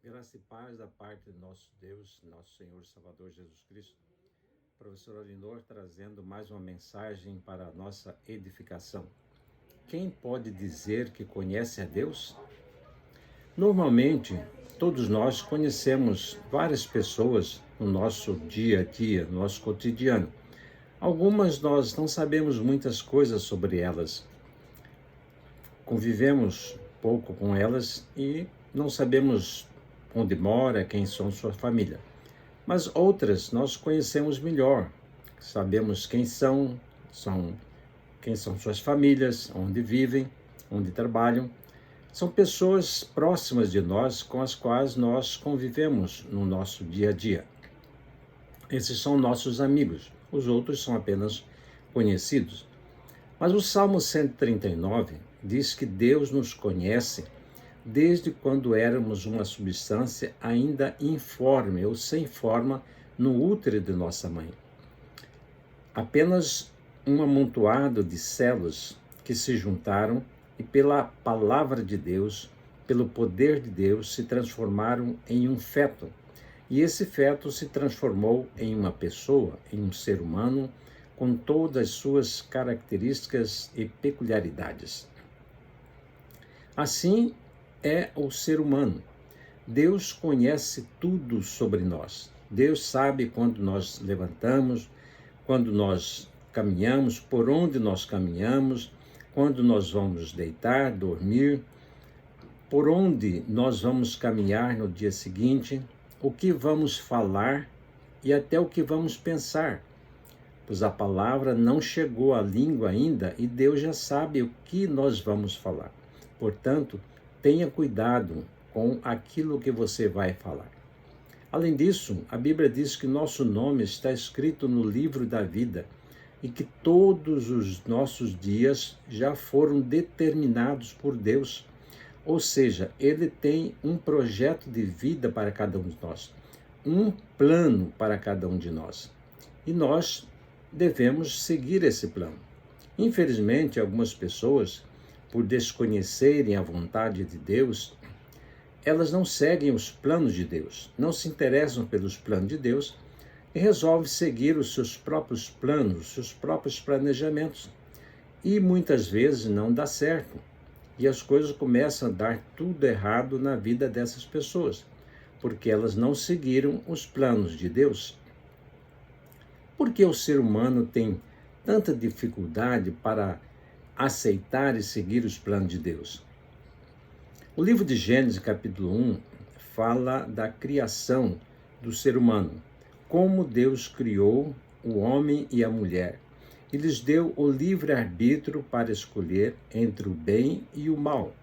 Graça e paz da parte do nosso Deus, nosso Senhor e Salvador Jesus Cristo. Professor Alinor trazendo mais uma mensagem para a nossa edificação. Quem pode dizer que conhece a Deus? Normalmente, todos nós conhecemos várias pessoas no nosso dia a dia, no nosso cotidiano. Algumas nós não sabemos muitas coisas sobre elas. Convivemos pouco com elas e não sabemos onde mora, quem são sua família. Mas outras nós conhecemos melhor, sabemos quem são suas famílias, onde vivem, onde trabalham. São pessoas próximas de nós com as quais nós convivemos no nosso dia a dia. Esses são nossos amigos, os outros são apenas conhecidos. Mas o Salmo 139 diz que Deus nos conhece desde quando éramos uma substância ainda informe ou sem forma no útero de nossa mãe. Apenas um amontoado de células que se juntaram e pela palavra de Deus, pelo poder de Deus, se transformaram em um feto. E esse feto se transformou em uma pessoa, em um ser humano, com todas as suas características e peculiaridades. Assim é o ser humano. Deus conhece tudo sobre nós. Deus sabe quando nós levantamos, quando nós caminhamos, por onde nós caminhamos, quando nós vamos deitar, dormir, por onde nós vamos caminhar no dia seguinte, o que vamos falar e até o que vamos pensar. Pois a palavra não chegou à língua ainda e Deus já sabe o que nós vamos falar. Portanto, tenha cuidado com aquilo que você vai falar. Além disso, a Bíblia diz que nosso nome está escrito no livro da vida e que todos os nossos dias já foram determinados por Deus. Ou seja, Ele tem um projeto de vida para cada um de nós, um plano para cada um de nós. E nós devemos seguir esse plano. Infelizmente, algumas pessoas, por desconhecerem a vontade de Deus, elas não seguem os planos de Deus, não se interessam pelos planos de Deus e resolvem seguir os seus próprios planos, os seus próprios planejamentos. E muitas vezes não dá certo. E as coisas começam a dar tudo errado na vida dessas pessoas, porque elas não seguiram os planos de Deus. Por que o ser humano tem tanta dificuldade para aceitar e seguir os planos de Deus? O livro de Gênesis, capítulo 1, fala da criação do ser humano, como Deus criou o homem e a mulher, e lhes deu o livre-arbítrio para escolher entre o bem e o mal.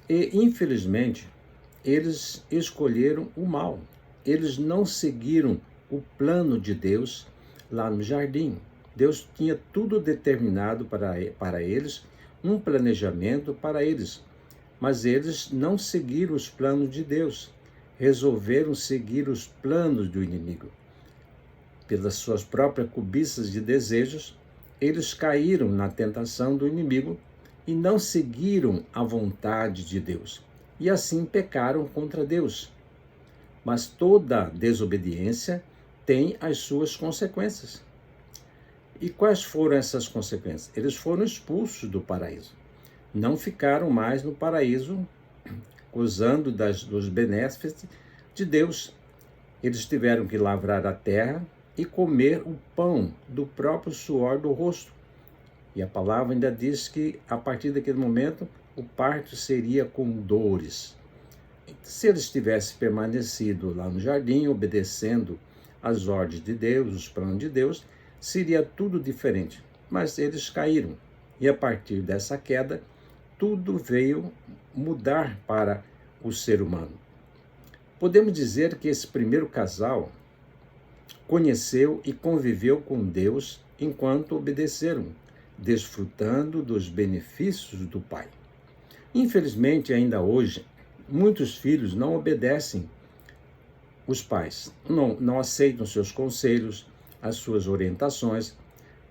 E, infelizmente, eles escolheram o mal. Eles não seguiram o plano de Deus lá no jardim. Deus tinha tudo determinado para eles, um planejamento para eles. Mas eles não seguiram os planos de Deus, resolveram seguir os planos do inimigo. Pelas suas próprias cobiças de desejos, eles caíram na tentação do inimigo e não seguiram a vontade de Deus. E assim pecaram contra Deus. Mas toda desobediência tem as suas consequências. E quais foram essas consequências? Eles foram expulsos do paraíso. Não ficaram mais no paraíso, gozando dos benefícios de Deus. Eles tiveram que lavrar a terra e comer o pão do próprio suor do rosto. E a palavra ainda diz que, a partir daquele momento, o parto seria com dores. Se eles tivessem permanecido lá no jardim, obedecendo às ordens de Deus, os planos de Deus, seria tudo diferente. Mas eles caíram. E a partir dessa queda, tudo veio mudar para o ser humano. Podemos dizer que esse primeiro casal conheceu e conviveu com Deus enquanto obedeceram, desfrutando dos benefícios do Pai. Infelizmente, ainda hoje, muitos filhos não obedecem os pais, não aceitam seus conselhos, as suas orientações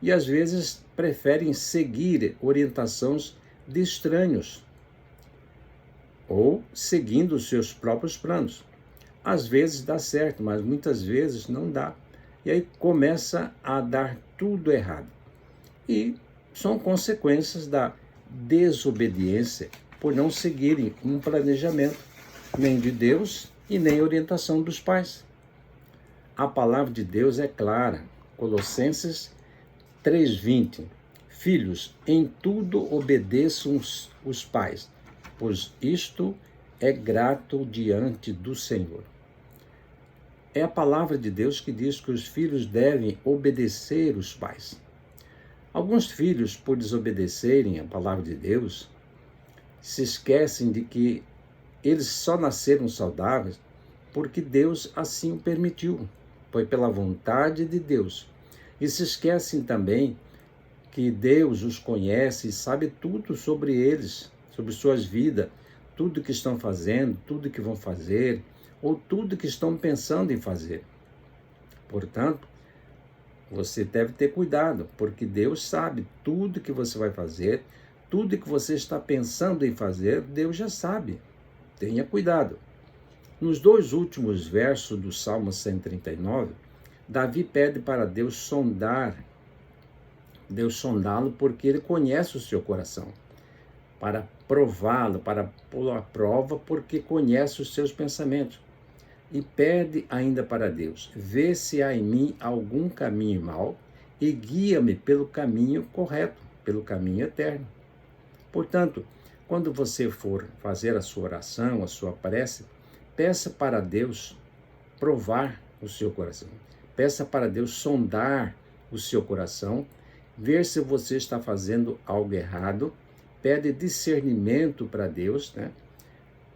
e às vezes preferem seguir orientações de estranhos. ou seguindo os seus próprios planos. Às vezes dá certo, mas muitas vezes não dá. E aí começa a dar tudo errado. E são consequências da desobediência por não seguirem um planejamento, nem de Deus e nem orientação dos pais. A palavra de Deus é clara. Colossenses 3:20. Filhos, em tudo obedeçam os pais, pois isto é grato diante do Senhor. É a palavra de Deus que diz que os filhos devem obedecer os pais. Alguns filhos, por desobedecerem a palavra de Deus, se esquecem de que eles só nasceram saudáveis porque Deus assim o permitiu. Foi pela vontade de Deus. E se esquecem também que Deus os conhece e sabe tudo sobre eles, sobre suas vidas, tudo que estão fazendo, tudo que vão fazer, ou tudo que estão pensando em fazer. Portanto, você deve ter cuidado, porque Deus sabe tudo que você vai fazer, tudo que você está pensando em fazer, Deus já sabe. Tenha cuidado. Nos 2 últimos versos do Salmo 139, Davi pede para Deus sondá-lo porque ele conhece o seu coração, para prová-lo, para pô-lo à prova, porque conhece os seus pensamentos. E pede ainda para Deus: vê se há em mim algum caminho mau e guia-me pelo caminho correto, pelo caminho eterno. Portanto, quando você for fazer a sua oração, a sua prece, peça para Deus provar o seu coração. Peça para Deus sondar o seu coração, ver se você está fazendo algo errado. Pede discernimento para Deus,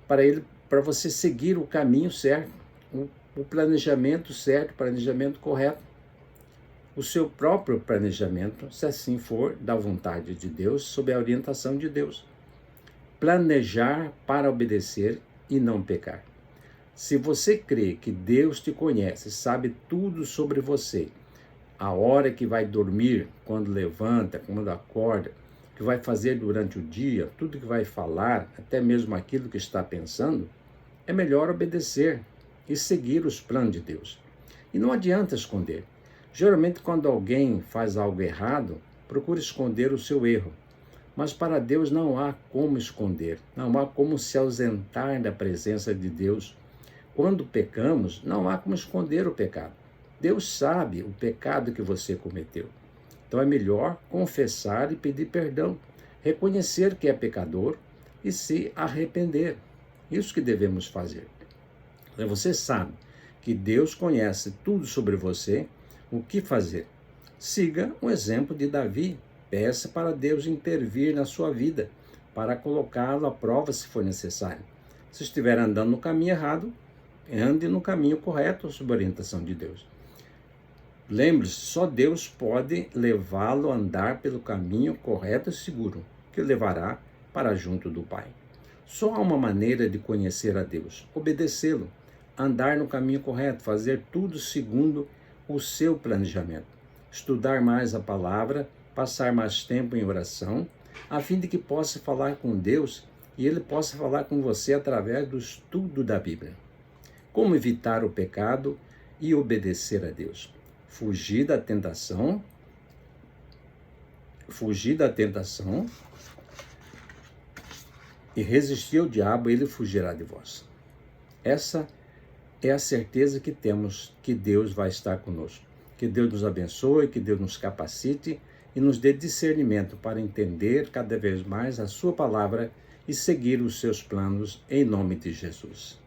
para você seguir o caminho certo, o planejamento certo, o planejamento correto. O seu próprio planejamento, se assim for, da vontade de Deus, sob a orientação de Deus. Planejar para obedecer e não pecar. Se você crê que Deus te conhece, sabe tudo sobre você, a hora que vai dormir, quando levanta, quando acorda, o que vai fazer durante o dia, tudo que vai falar, até mesmo aquilo que está pensando, é melhor obedecer e seguir os planos de Deus. E não adianta esconder. Geralmente, quando alguém faz algo errado, procura esconder o seu erro. Mas para Deus não há como esconder, não há como se ausentar da presença de Deus. Quando pecamos, não há como esconder o pecado. Deus sabe o pecado que você cometeu. Então é melhor confessar e pedir perdão, reconhecer que é pecador e se arrepender. Isso que devemos fazer. Você sabe que Deus conhece tudo sobre você, o que fazer. Siga o exemplo de Davi. Peça para Deus intervir na sua vida, para colocá-lo à prova se for necessário. Se estiver andando no caminho errado, ande no caminho correto, sob a orientação de Deus. Lembre-se, só Deus pode levá-lo a andar pelo caminho correto e seguro, que o levará para junto do Pai. Só há uma maneira de conhecer a Deus: obedecê-lo, andar no caminho correto, fazer tudo segundo o seu planejamento. Estudar mais a palavra, passar mais tempo em oração, a fim de que possa falar com Deus e Ele possa falar com você através do estudo da Bíblia. Como evitar o pecado e obedecer a Deus? Fugir da tentação e resistir ao diabo, ele fugirá de vós. Essa é a certeza que temos que Deus vai estar conosco. Que Deus nos abençoe, que Deus nos capacite e nos dê discernimento para entender cada vez mais a sua palavra e seguir os seus planos em nome de Jesus.